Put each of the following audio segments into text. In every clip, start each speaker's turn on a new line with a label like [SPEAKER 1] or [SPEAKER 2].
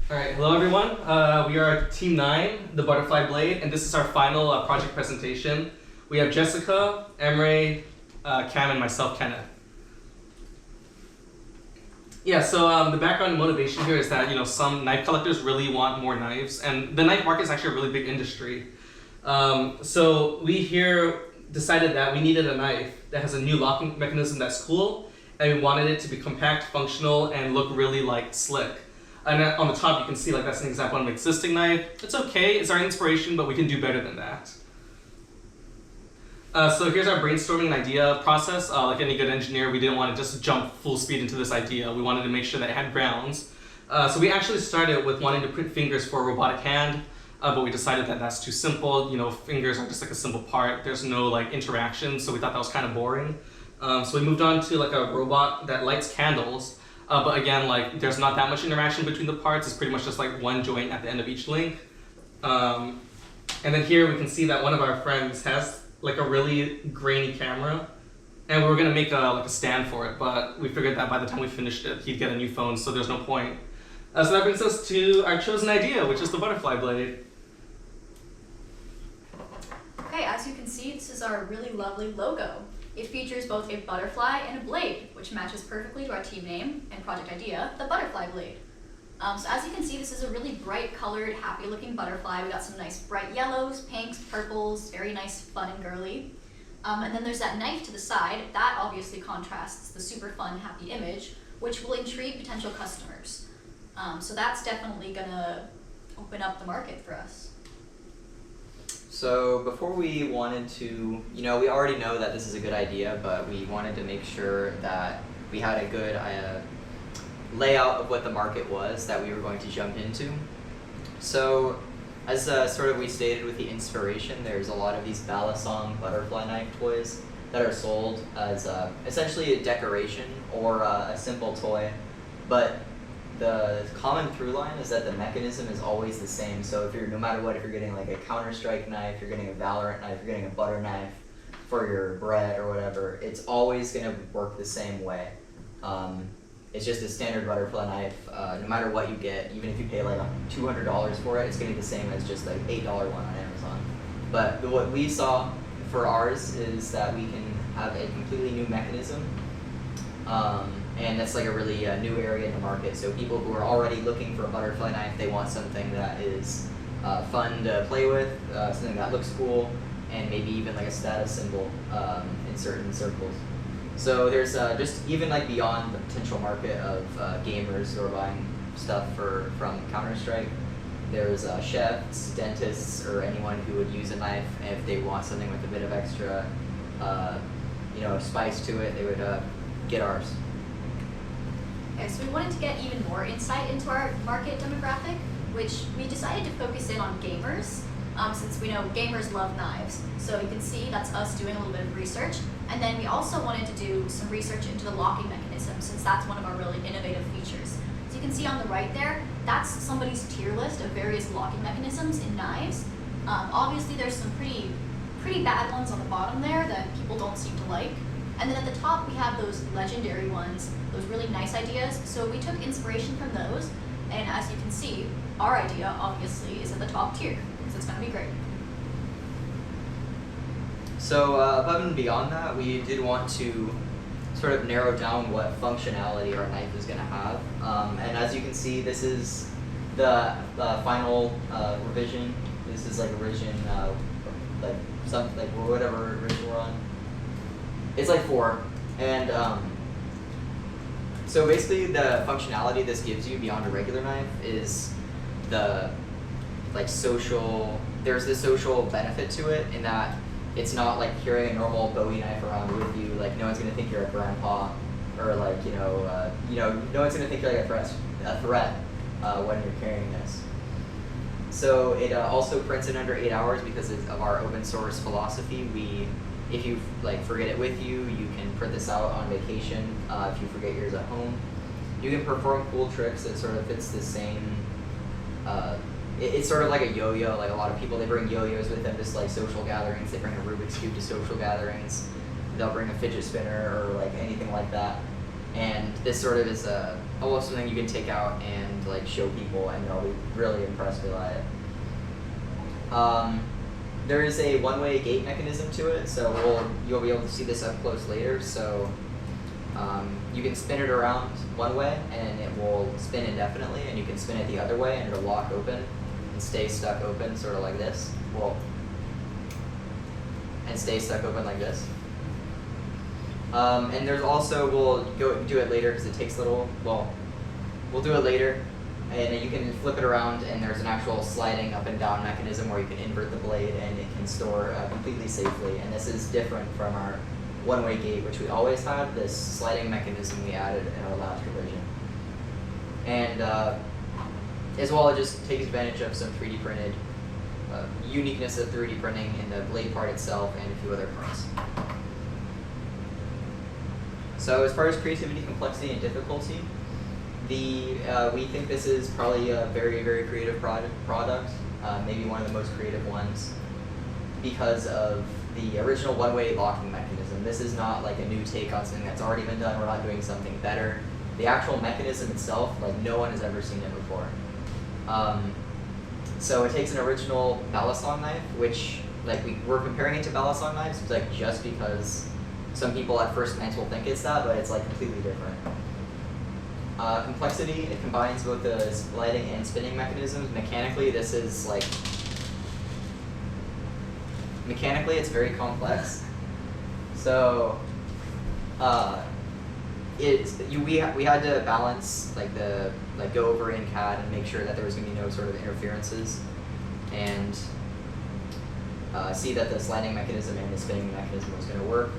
[SPEAKER 1] Alright, hello everyone. We are Team 9, the Butterfly Blade, and this is our final project presentation. We have Jessica, Emre, Cam, and myself, Kenneth. Yeah, so the background and motivation here is that some knife collectors really want more knives, and the knife market is actually a really big industry. So we here decided that we needed a knife that has a new locking mechanism that's cool, and we wanted it to be compact, functional, and look really slick. And on the top you can see that's an example of an existing knife. It's okay, it's our inspiration, but we can do better than that. So here's our brainstorming and idea process. Like any good engineer, we didn't want to just jump full speed into this idea. We wanted to make sure that it had grounds. So we actually started with wanting to print fingers for a robotic hand, but we decided that that's too simple. Fingers are just a simple part. There's no interaction, so we thought that was kind of boring. So we moved on to a robot that lights candles. But again, there's not that much interaction between the parts. It's pretty much just one joint at the end of each link. And then here we can see that one of our friends has a really grainy camera, and we were gonna make a stand for it, but we figured that by the time we finished it, he'd get a new phone, so there's no point. So that brings us to our chosen idea, which is the Butterfly Blade.
[SPEAKER 2] Okay, as you can see, this is our really lovely logo. It features both a butterfly and a blade, which matches perfectly to our team name and project idea, the Butterfly Blade. So as you can see, this is a really bright colored, happy looking butterfly. We got some nice bright yellows, pinks, purples, very nice, fun and girly. And then there's that knife to the side. That obviously contrasts the super fun, happy image, which will intrigue potential customers. So that's definitely gonna open up the market for us.
[SPEAKER 3] So before we wanted to, we already know that this is a good idea, but we wanted to make sure that we had a good layout of what the market was that we were going to jump into. So as sort of we stated with the inspiration, there's a lot of these Balisong butterfly knife toys that are sold as essentially a decoration or a simple toy, but the common through line is that the mechanism is always the same. So no matter what, if you're getting a Counter-Strike knife, you're getting a Valorant knife, you're getting a butter knife for your bread or whatever, it's always going to work the same way. It's just a standard butterfly knife. No matter what you get, even if you pay $200 for it, it's going to be the same as just $8 one on Amazon. But what we saw for ours is that we can have a completely new mechanism. And that's a really new area in the market. So people who are already looking for a butterfly knife, they want something that is fun to play with, something that looks cool, and maybe even a status symbol in certain circles. So there's just even beyond the potential market of gamers who are buying stuff from Counter-Strike, there's chefs, dentists, or anyone who would use a knife, and if they want something with a bit of extra spice to it, they would get ours.
[SPEAKER 2] Okay, so we wanted to get even more insight into our market demographic, which we decided to focus in on gamers, since we know gamers love knives. So you can see that's us doing a little bit of research. And then we also wanted to do some research into the locking mechanism, since that's one of our really innovative features. So you can see on the right there, that's somebody's tier list of various locking mechanisms in knives. Obviously there's some pretty bad ones on the bottom there that people don't seem to like. And then at the top we have those legendary ones, those really nice ideas. So we took inspiration from those, and as you can see, our idea obviously is at the top tier, because it's going to be great.
[SPEAKER 3] So above and beyond that, we did want to sort of narrow down what functionality our knife is going to have. And as you can see, this is the final revision. This is revision, whatever revision we're on. It's 4, and so basically the functionality this gives you beyond a regular knife is the social. There's this social benefit to it in that it's not carrying a normal Bowie knife around with you. No one's gonna think you're a grandpa, or no one's gonna think you're a threat when you're carrying this. So it also prints in under 8 hours because of our open source philosophy. If you forget it with you, you can print this out on vacation. If you forget yours at home, you can perform cool tricks that sort of fits the same. It's sort of like a yo-yo. A lot of people, they bring yo-yos with them to social gatherings. They bring a Rubik's Cube to social gatherings. They'll bring a fidget spinner or anything like that. And this sort of is almost something you can take out and like show people, and they'll be really impressed by it. There is a one-way gate mechanism to it, so you'll be able to see this up close later. So you can spin it around one way, and it will spin indefinitely, and you can spin it the other way, and it'll lock open and stay stuck open, sort of like this. And stay stuck open like this. And there's also, we'll go do it later because it takes a little, we'll do it later. And you can flip it around, and there's an actual sliding up and down mechanism where you can invert the blade and it can store completely safely. And this is different from our one-way gate, which we always had. This sliding mechanism we added in our last revision. And as well, it just takes advantage of some 3D printed uniqueness of 3D printing in the blade part itself and a few other parts. So as far as creativity, complexity, and difficulty, we think this is probably a very, very creative product, maybe one of the most creative ones, because of the original one-way locking mechanism. This is not like a new take on something that's already been done. We're not doing something better. The actual mechanism itself, like no one has ever seen it before. So it takes an original Balisong knife, which like we're comparing it to Balisong knives, like just because some people at first glance will think it's that, but it's like completely different. Complexity, it combines both the sliding and spinning mechanisms. Mechanically, this is like, it's very complex. So, we had to balance go over in CAD and make sure that there was going to be no sort of interferences, and see that the sliding mechanism and the spinning mechanism was going to work.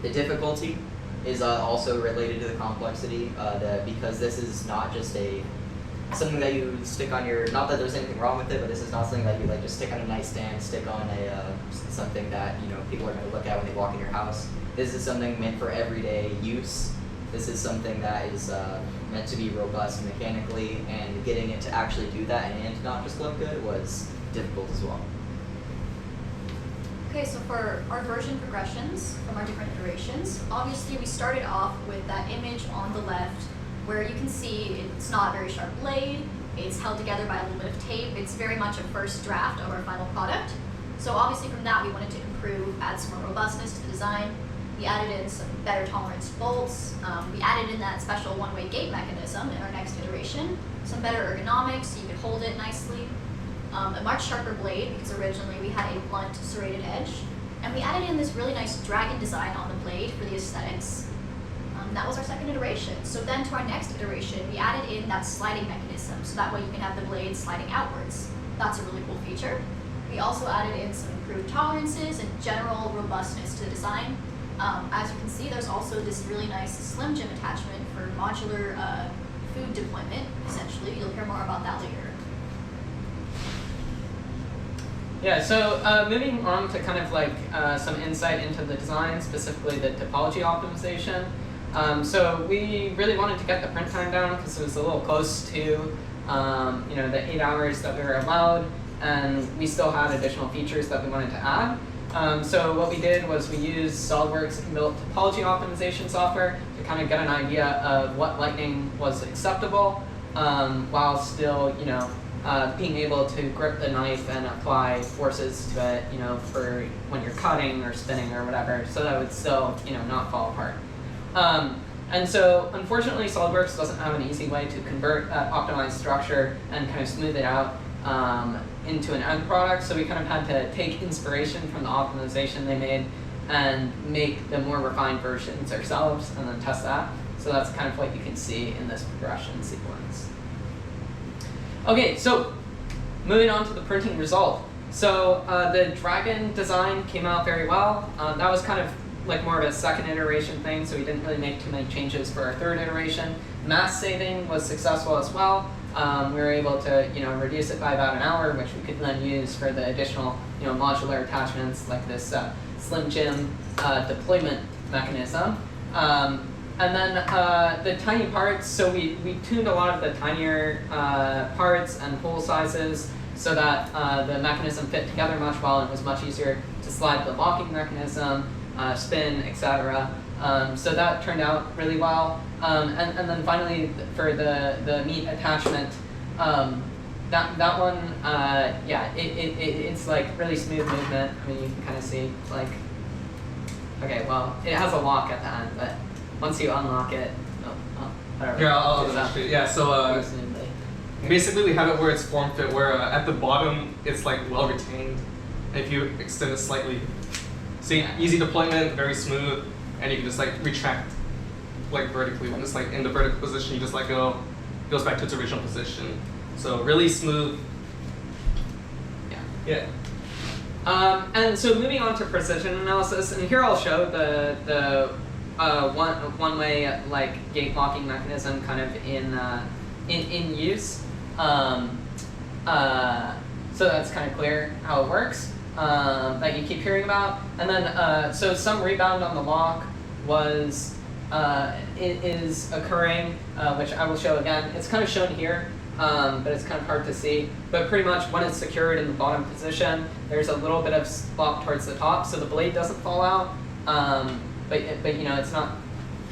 [SPEAKER 3] The difficulty is also related to the complexity, because this is not just something that you stick on your, not that there's anything wrong with it, but this is not something that you like just stick on a nightstand, stick on something that people are going to look at when they walk in your house. This is something meant for everyday use. This is something that is meant to be robust mechanically, and getting it to actually do that and not just look good was difficult as well.
[SPEAKER 2] Okay, so for our version progressions from our different iterations, obviously we started off with that image on the left where you can see it's not a very sharp blade, it's held together by a little bit of tape, it's very much a first draft of our final product. So obviously from that we wanted to improve, add some more robustness to the design. We added in some better tolerance bolts, we added in that special one-way gate mechanism in our next iteration, some better ergonomics so you could hold it nicely. A much sharper blade, because originally we had a blunt serrated edge, and we added in this really nice dragon design on the blade for the aesthetics. That was our second iteration. So then to our next iteration, we added in that sliding mechanism, so that way you can have the blade sliding outwards. That's a really cool feature. We also added in some improved tolerances and general robustness to the design. As you can see, there's also this really nice Slim Jim attachment for modular food deployment, essentially. You'll hear more about that later.
[SPEAKER 4] Yeah, so moving on to kind of like some insight into the design, specifically the topology optimization. So we really wanted to get the print time down because it was a little close to the 8 hours that we were allowed, and we still had additional features that we wanted to add. So what we did was we used SolidWorks inbuilt topology optimization software to kind of get an idea of what lighting was acceptable, while still being able to grip the knife and apply forces to it, for when you're cutting or spinning or whatever, so that it would still, not fall apart. And so, unfortunately, SolidWorks doesn't have an easy way to convert that optimized structure and kind of smooth it out into an end product. So we kind of had to take inspiration from the optimization they made and make the more refined versions ourselves and then test that. So that's kind of what you can see in this progression sequence. Okay, so moving on to the printing result. So the dragon design came out very well. That was kind of like more of a second iteration thing, so we didn't really make too many changes for our third iteration. Mass saving was successful as well. We were able to reduce it by about an hour, which we could then use for the additional modular attachments like this Slim Jim deployment mechanism. And then the tiny parts, so we tuned a lot of the tinier parts and hole sizes so that the mechanism fit together much well and it was much easier to slide the locking mechanism, spin, etc. So that turned out really well. And then finally for the meat attachment, that one, yeah, it's like really smooth movement. I mean, you can kind of see like, okay, well, it has a lock at the end, but once you unlock it, whatever.
[SPEAKER 1] Yeah, I'll
[SPEAKER 4] it's
[SPEAKER 1] show you. Yeah, so
[SPEAKER 4] pretty smoothly.
[SPEAKER 1] basically we have it where it's form fit, where at the bottom it's like well retained. And if you extend it slightly, see, easy deployment, very smooth, and you can just like retract like vertically. When it's like in the vertical position, you just let go, it goes back to its original position. So really smooth.
[SPEAKER 4] Yeah.
[SPEAKER 1] Yeah.
[SPEAKER 4] And so moving on to precision analysis, and here I'll show the one way like gate locking mechanism kind of in use. So that's kind of clear how it works, that you keep hearing about. And then so some rebound on the lock is occurring, which I will show again. It's kind of shown here. But it's kind of hard to see. But pretty much when it's secured in the bottom position, there's a little bit of slop towards the top, so the blade doesn't fall out. But you know, it's not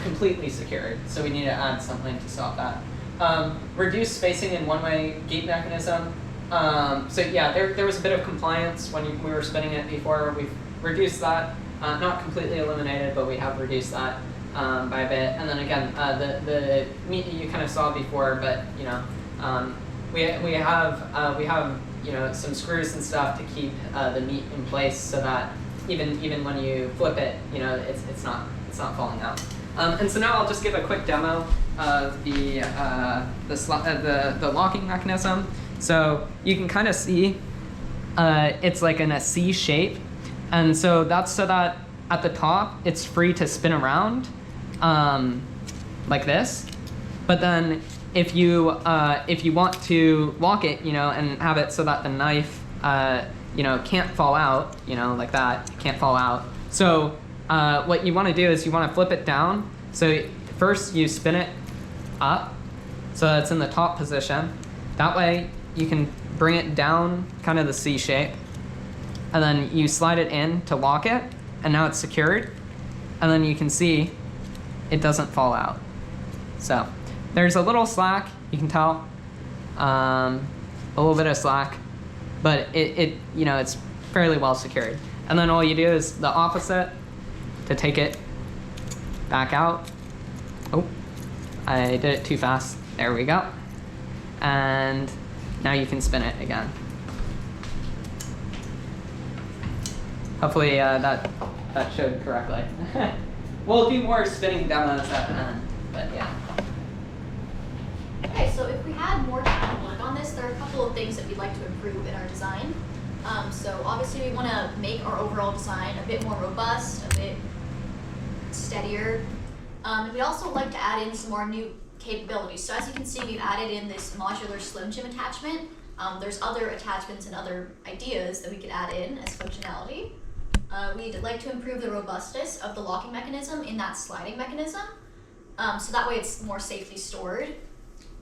[SPEAKER 4] completely secured, so we need to add something to stop that. Reduce spacing in one-way gate mechanism. So yeah, there was a bit of compliance when we were spinning it before. We've reduced that, not completely eliminated, but we have reduced that by a bit. And then again, the meat you kind of saw before, but you know. We have you know some screws and stuff to keep the meat in place so that even when you flip it, you know it's not falling out. And so now I'll just give a quick demo of the locking mechanism. So you can kind of see it's like in a C shape, and so that's so that at the top it's free to spin around like this, but then if you want to lock it, you know, and have it so that the knife, you know, can't fall out, you know, like that, it can't fall out. So what you want to do is you want to flip it down. So first you spin it up, so that it's in the top position. That way you can bring it down, kind of the C shape, and then you slide it in to lock it, and now it's secured. And then you can see it doesn't fall out. So. There's a little slack, you can tell, a little bit of slack, but it you know, it's fairly well secured. And then all you do is the opposite to take it back out. Oh, I did it too fast. There we go. And now you can spin it again. Hopefully that showed correctly. We'll do more spinning demos at the end, but yeah.
[SPEAKER 2] Okay, so if we had more time to work on this, there are a couple of things that we'd like to improve in our design. So obviously we want to make our overall design a bit more robust, a bit steadier. And we'd also like to add in some more new capabilities. So as you can see, we've added in this modular Slim Jim attachment. There's other attachments and other ideas that we could add in as functionality. We'd like to improve the robustness of the locking mechanism in that sliding mechanism. So that way it's more safely stored.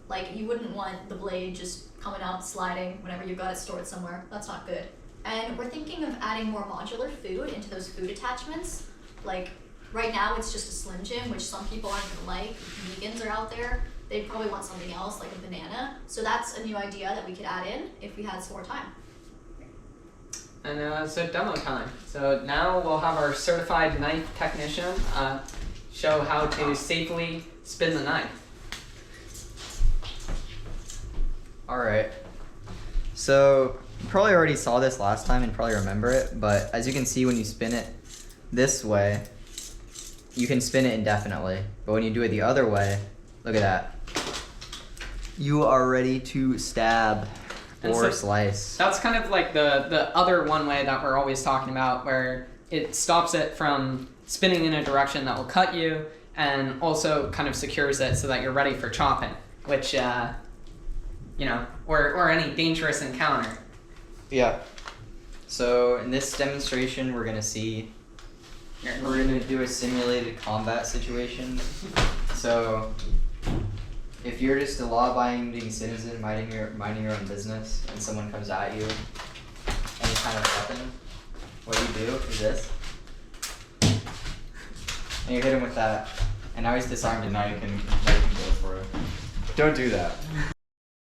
[SPEAKER 2] Like, you wouldn't want the blade just coming out sliding whenever you've got it stored somewhere. That's not good. And we're thinking of adding more modular food into those food attachments. Like, right now it's just a Slim Jim, which some people aren't gonna like. If vegans are out there, they'd probably want something else, like a banana. So that's a new idea that we could add in if we had some more time.
[SPEAKER 4] And so demo time. So now we'll have our certified knife technician show how to safely spin the knife.
[SPEAKER 3] Alright, so you probably already saw this last time and probably remember it, but as you can see when you spin it this way, you can spin it indefinitely. But when you do it the other way, look at that. You are ready to stab or slice.
[SPEAKER 4] That's kind of like the other one way that we're always talking about, where it stops it from spinning in a direction that will cut you, and also kind of secures it so that you're ready for chopping, which you know, or any dangerous encounter.
[SPEAKER 3] Yeah. So in this demonstration, we're gonna see, we're gonna do a simulated combat situation. So if you're just a law-abiding citizen minding your own business, and someone comes at you, any kind of weapon, what you do is this. and you hit him with that, and now he's disarmed,
[SPEAKER 5] And
[SPEAKER 3] and
[SPEAKER 5] now you can go for it. Don't do that.